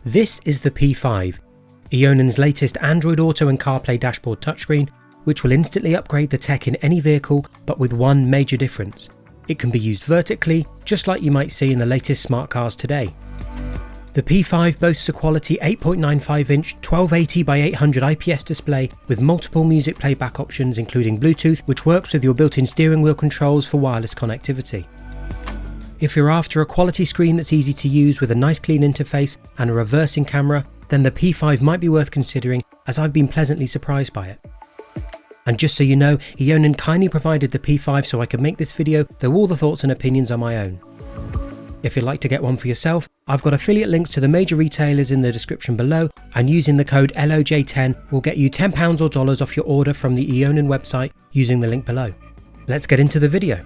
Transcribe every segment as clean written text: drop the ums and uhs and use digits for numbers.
This is the P5, Eonon's latest Android Auto and CarPlay dashboard touchscreen, which will instantly upgrade the tech in any vehicle, but with one major difference. It can be used vertically, just like you might see in the latest smart cars today. The P5 boasts a quality 8.95-inch 1280 by 800 IPS display with multiple music playback options including Bluetooth, which works with your built-in steering wheel controls for wireless connectivity. If you're after a quality screen that's easy to use with a nice clean interface and a reversing camera, then the P5 might be worth considering, as I've been pleasantly surprised by it. And just so you know, Eonon kindly provided the P5 so I could make this video, though all the thoughts and opinions are my own. If you'd like to get one for yourself, I've got affiliate links to the major retailers in the description below, and using the code LOJ10 will get you £10 or dollars off your order from the Eonon website using the link below. Let's get into the video.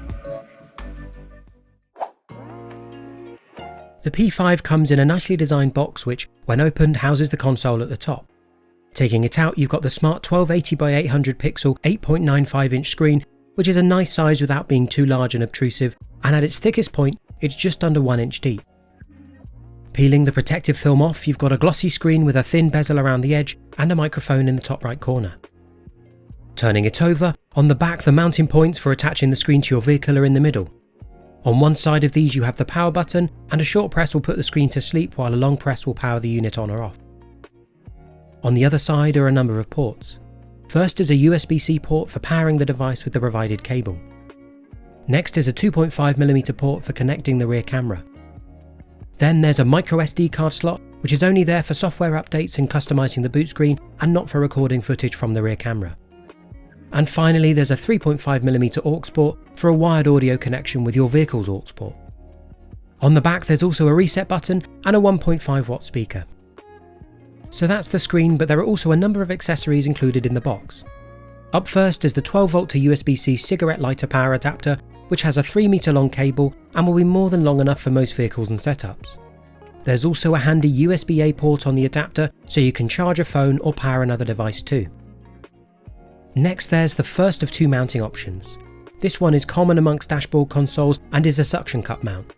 The P5 comes in a nicely designed box which, when opened, houses the console at the top. Taking it out, you've got the smart 1280 by 800 pixel 8.95-inch screen, which is a nice size without being too large and obtrusive, and at its thickest point, it's just under 1 inch deep. Peeling the protective film off, you've got a glossy screen with a thin bezel around the edge and a microphone in the top right corner. Turning it over, on the back the mounting points for attaching the screen to your vehicle are in the middle. On one side of these you have the power button, and a short press will put the screen to sleep while a long press will power the unit on or off. On the other side are a number of ports. First is a USB-C port for powering the device with the provided cable. Next is a 2.5mm port for connecting the rear camera. Then there's a microSD card slot, which is only there for software updates and customizing the boot screen and not for recording footage from the rear camera. And finally there's a 3.5mm aux port for a wired audio connection with your vehicle's aux port. On the back there's also a reset button and a 1.5 watt speaker. So that's the screen, but there are also a number of accessories included in the box. Up first is the 12V to USB-C cigarette lighter power adapter, which has a 3-meter long cable and will be more than long enough for most vehicles and setups. There's also a handy USB-A port on the adapter so you can charge a phone or power another device too. Next there's the first of two mounting options. This one is common amongst dashboard consoles and is a suction cup mount.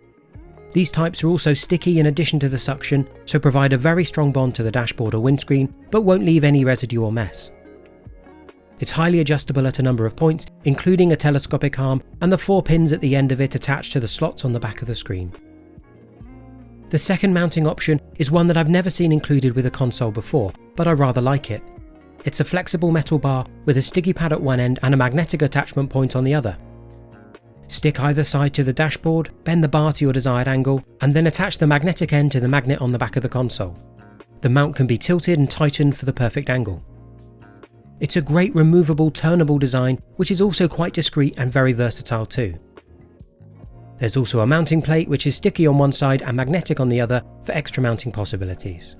These types are also sticky in addition to the suction, so provide a very strong bond to the dashboard or windscreen, but won't leave any residue or mess. It's highly adjustable at a number of points, including a telescopic arm and the 4 pins at the end of it attached to the slots on the back of the screen. The second mounting option is one that I've never seen included with a console before, but I rather like it. It's a flexible metal bar with a sticky pad at one end and a magnetic attachment point on the other. Stick either side to the dashboard, bend the bar to your desired angle, and then attach the magnetic end to the magnet on the back of the console. The mount can be tilted and tightened for the perfect angle. It's a great removable, turnable design, which is also quite discreet and very versatile too. There's also a mounting plate which is sticky on one side and magnetic on the other for extra mounting possibilities.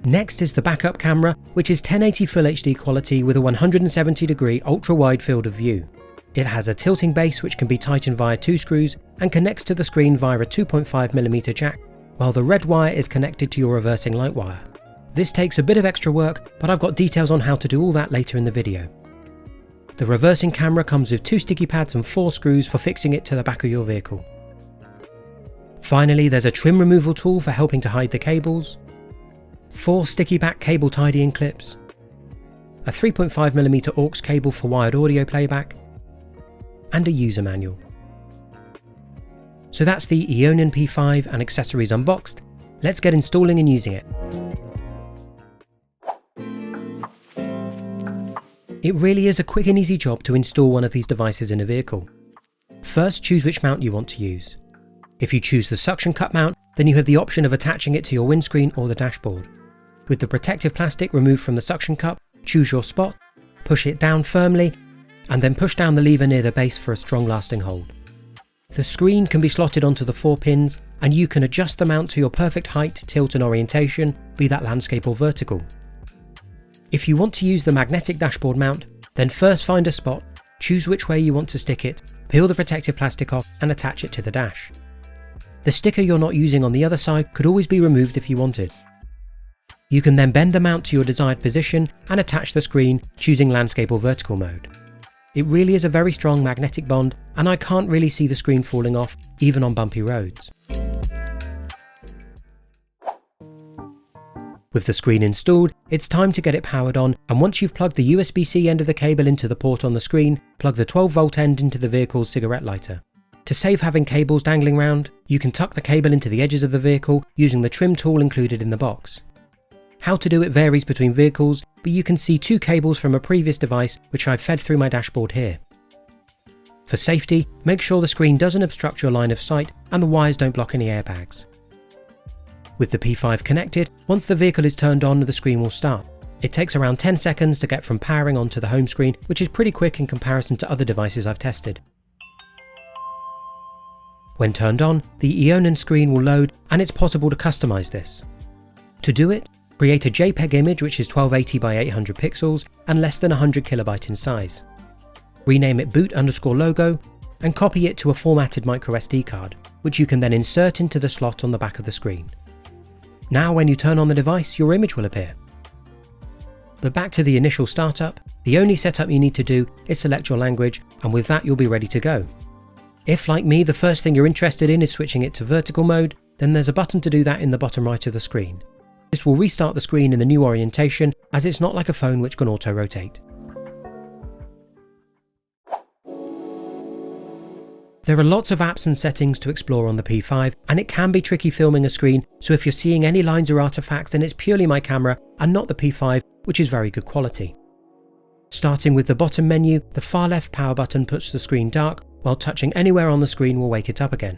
Next is the backup camera, which is 1080 Full HD quality with a 170-degree ultra-wide field of view. It has a tilting base which can be tightened via 2 screws and connects to the screen via a 2.5mm jack, while the red wire is connected to your reversing light wire. This takes a bit of extra work, but I've got details on how to do all that later in the video. The reversing camera comes with 2 sticky pads and 4 screws for fixing it to the back of your vehicle. Finally, there's a trim removal tool for helping to hide the cables, 4 sticky back cable tidying clips, a 3.5mm aux cable for wired audio playback, and a user manual. So that's the Eonon P5 and accessories unboxed. Let's get installing and using it. It really is a quick and easy job to install one of these devices in a vehicle. First, choose which mount you want to use. If you choose the suction cup mount, then you have the option of attaching it to your windscreen or the dashboard. With the protective plastic removed from the suction cup, choose your spot, push it down firmly, and then push down the lever near the base for a strong lasting hold. The screen can be slotted onto the 4 pins, and you can adjust the mount to your perfect height, tilt and orientation, be that landscape or vertical. If you want to use the magnetic dashboard mount, then first find a spot, choose which way you want to stick it, peel the protective plastic off and attach it to the dash. The sticker you're not using on the other side could always be removed if you wanted. You can then bend the mount to your desired position and attach the screen, choosing landscape or vertical mode. It really is a very strong magnetic bond, and I can't really see the screen falling off, even on bumpy roads. With the screen installed, it's time to get it powered on, and once you've plugged the USB-C end of the cable into the port on the screen, plug the 12-volt end into the vehicle's cigarette lighter. To save having cables dangling around, you can tuck the cable into the edges of the vehicle using the trim tool included in the box. How to do it varies between vehicles, but you can see 2 cables from a previous device which I've fed through my dashboard here. For safety, make sure the screen doesn't obstruct your line of sight and the wires don't block any airbags. With the P5 connected, once the vehicle is turned on, the screen will start. It takes around 10 seconds to get from powering on to the home screen, which is pretty quick in comparison to other devices I've tested. When turned on, the Eonon screen will load, and it's possible to customize this. To do it, create a JPEG image which is 1280 by 800 pixels and less than 100 KB in size. Rename it boot_logo and copy it to a formatted microSD card, which you can then insert into the slot on the back of the screen. Now when you turn on the device, your image will appear. But back to the initial startup, the only setup you need to do is select your language, and with that you'll be ready to go. If, like me, the first thing you're interested in is switching it to vertical mode, then there's a button to do that in the bottom right of the screen. This will restart the screen in the new orientation, as it's not like a phone which can auto-rotate. There are lots of apps and settings to explore on the P5, and it can be tricky filming a screen, so if you're seeing any lines or artifacts, then it's purely my camera and not the P5, which is very good quality. Starting with the bottom menu, the far left power button puts the screen dark, while touching anywhere on the screen will wake it up again.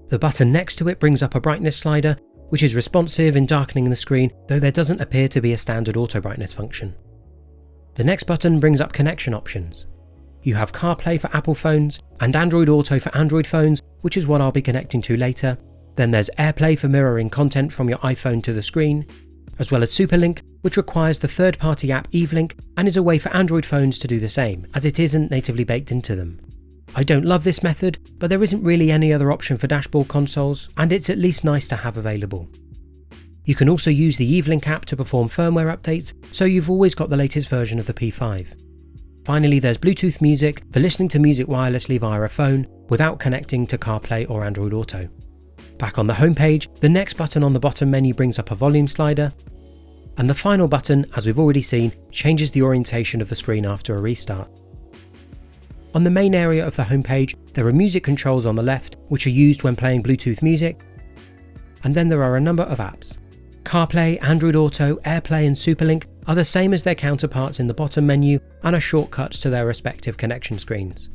The button next to it brings up a brightness slider, which is responsive in darkening the screen, though there doesn't appear to be a standard auto brightness function. The next button brings up connection options. You have CarPlay for Apple phones and Android Auto for Android phones, which is what I'll be connecting to later. Then there's AirPlay for mirroring content from your iPhone to the screen, as well as Superlink, which requires the third-party app Evelink and is a way for Android phones to do the same, as it isn't natively baked into them. I don't love this method, but there isn't really any other option for dashboard consoles, and it's at least nice to have available. You can also use the Evelink app to perform firmware updates, so you've always got the latest version of the P5. Finally, there's Bluetooth music for listening to music wirelessly via a phone without connecting to CarPlay or Android Auto. Back on the home page, the next button on the bottom menu brings up a volume slider, and the final button, as we've already seen, changes the orientation of the screen after a restart. On the main area of the home page, there are music controls on the left, which are used when playing Bluetooth music, and then there are a number of apps. CarPlay, Android Auto, AirPlay and Superlink are the same as their counterparts in the bottom menu and are shortcuts to their respective connection screens.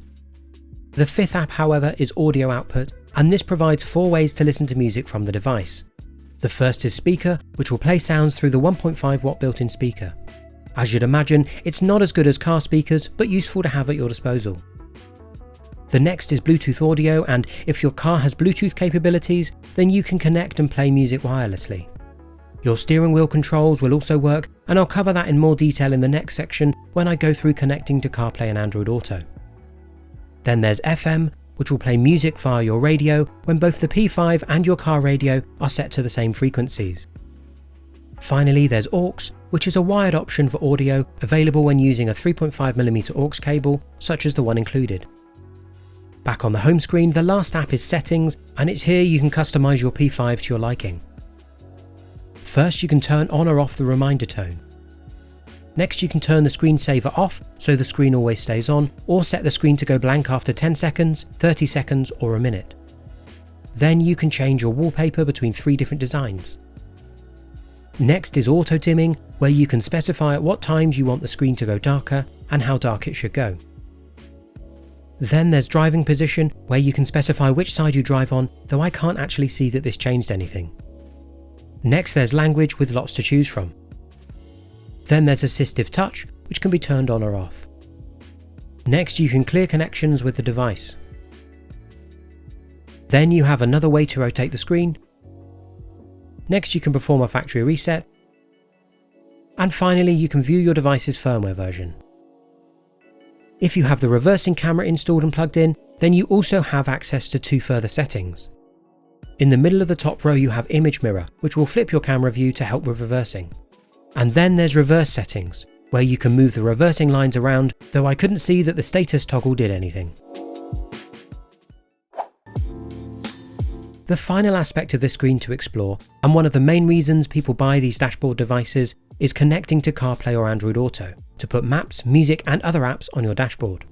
The fifth app, however, is audio output, and this provides 4 ways to listen to music from the device. The first is speaker, which will play sounds through the 1.5 watt built-in speaker. As you'd imagine, it's not as good as car speakers, but useful to have at your disposal. The next is Bluetooth audio, and if your car has Bluetooth capabilities, then you can connect and play music wirelessly. Your steering wheel controls will also work, and I'll cover that in more detail in the next section when I go through connecting to CarPlay and Android Auto. Then there's FM, which will play music via your radio when both the P5 and your car radio are set to the same frequencies. Finally, there's aux, which is a wired option for audio available when using a 3.5mm aux cable, such as the one included. Back on the home screen, the last app is Settings, and it's here you can customize your P5 to your liking. First, you can turn on or off the reminder tone. Next, you can turn the screensaver off so the screen always stays on, or set the screen to go blank after 10 seconds, 30 seconds or a minute. Then you can change your wallpaper between 3 different designs. Next is auto dimming, where you can specify at what times you want the screen to go darker and how dark it should go. Then there's driving position, where you can specify which side you drive on, though I can't actually see that this changed anything. Next there's language with lots to choose from. Then there's assistive touch, which can be turned on or off. Next you can clear connections with the device. Then you have another way to rotate the screen. Next you can perform a factory reset. And finally you can view your device's firmware version. If you have the reversing camera installed and plugged in, then you also have access to 2 further settings. In the middle of the top row you have image mirror, which will flip your camera view to help with reversing. And then there's reverse settings, where you can move the reversing lines around, though I couldn't see that the status toggle did anything. The final aspect of this screen to explore, and one of the main reasons people buy these dashboard devices, is connecting to CarPlay or Android Auto to put maps, music and other apps on your dashboard.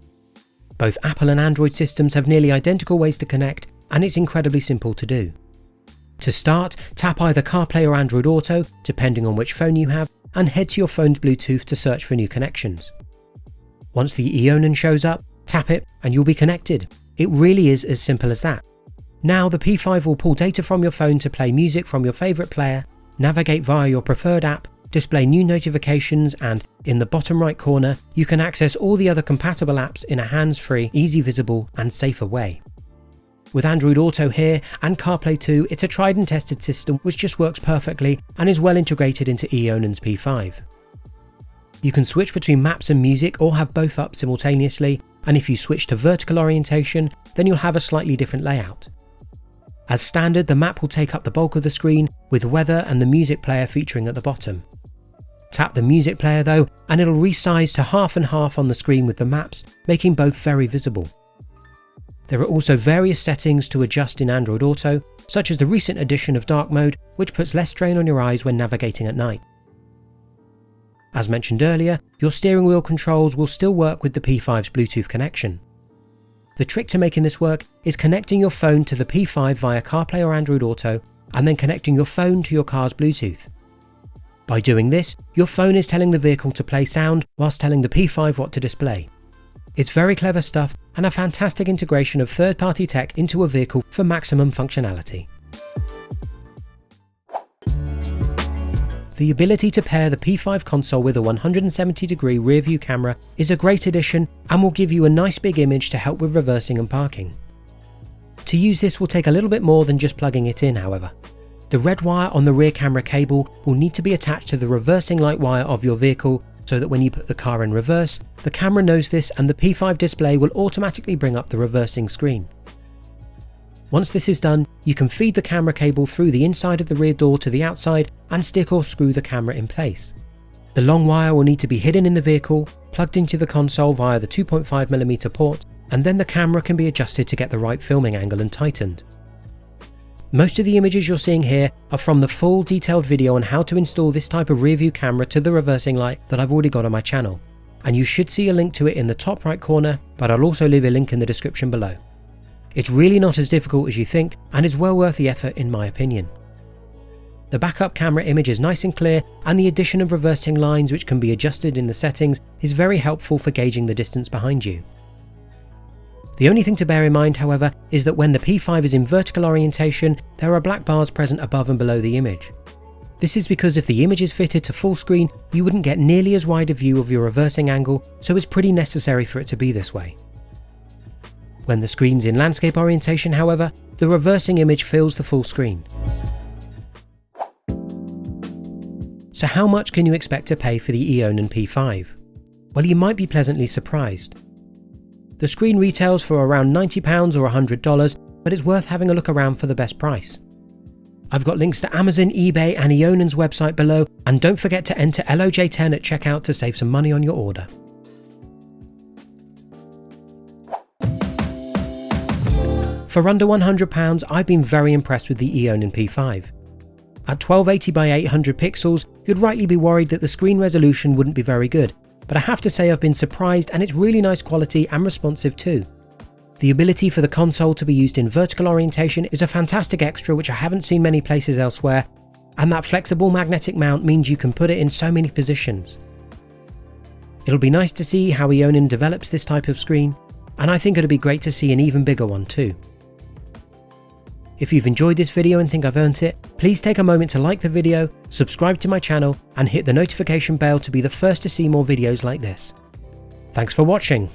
Both Apple and Android systems have nearly identical ways to connect, and it's incredibly simple to do. To start, tap either CarPlay or Android Auto, depending on which phone you have, and head to your phone's Bluetooth to search for new connections. Once the Eonon shows up, tap it and you'll be connected. It really is as simple as that. Now the P5 will pull data from your phone to play music from your favourite player, navigate via your preferred app, display new notifications, and in the bottom right corner you can access all the other compatible apps in a hands-free, easy visible and safer way. With Android Auto here and CarPlay 2, it's a tried and tested system which just works perfectly and is well integrated into Eonon's P5. You can switch between maps and music or have both up simultaneously, and if you switch to vertical orientation, then you'll have a slightly different layout. As standard, the map will take up the bulk of the screen, with weather and the music player featuring at the bottom. Tap the music player though, and it'll resize to half and half on the screen with the maps, making both very visible. There are also various settings to adjust in Android Auto, such as the recent addition of dark mode, which puts less strain on your eyes when navigating at night. As mentioned earlier, your steering wheel controls will still work with the P5's Bluetooth connection. The trick to making this work is connecting your phone to the P5 via CarPlay or Android Auto, and then connecting your phone to your car's Bluetooth. By doing this, your phone is telling the vehicle to play sound whilst telling the P5 what to display. It's very clever stuff and a fantastic integration of third-party tech into a vehicle for maximum functionality. The ability to pair the P5 console with a 170-degree rear-view camera is a great addition and will give you a nice big image to help with reversing and parking. To use this will take a little bit more than just plugging it in, however. The red wire on the rear camera cable will need to be attached to the reversing light wire of your vehicle so that when you put the car in reverse, the camera knows this and the P5 display will automatically bring up the reversing screen. Once this is done, you can feed the camera cable through the inside of the rear door to the outside and stick or screw the camera in place. The long wire will need to be hidden in the vehicle, plugged into the console via the 2.5mm port, and then the camera can be adjusted to get the right filming angle and tightened. Most of the images you're seeing here are from the full detailed video on how to install this type of rear view camera to the reversing light that I've already got on my channel, and you should see a link to it in the top right corner, but I'll also leave a link in the description below. It's really not as difficult as you think, and is well worth the effort in my opinion. The backup camera image is nice and clear, and the addition of reversing lines which can be adjusted in the settings is very helpful for gauging the distance behind you. The only thing to bear in mind, however, is that when the P5 is in vertical orientation, there are black bars present above and below the image. This is because if the image is fitted to full screen, you wouldn't get nearly as wide a view of your reversing angle, so it's pretty necessary for it to be this way. When the screen's in landscape orientation, however, the reversing image fills the full screen. So how much can you expect to pay for the Eonon P5? Well, you might be pleasantly surprised. The screen retails for around £90 or $100, but it's worth having a look around for the best price. I've got links to Amazon, eBay and Eonon's website below, and don't forget to enter LOJ10 at checkout to save some money on your order. For under £100, I've been very impressed with the Eonon P5. At 1280 by 800 pixels, you'd rightly be worried that the screen resolution wouldn't be very good, but I have to say I've been surprised, and it's really nice quality and responsive too. The ability for the console to be used in vertical orientation is a fantastic extra which I haven't seen many places elsewhere, and that flexible magnetic mount means you can put it in so many positions. It'll be nice to see how Eonon develops this type of screen, and I think it'll be great to see an even bigger one too. If you've enjoyed this video and think I've earned it, please take a moment to like the video, subscribe to my channel and hit the notification bell to be the first to see more videos like this. Thanks for watching.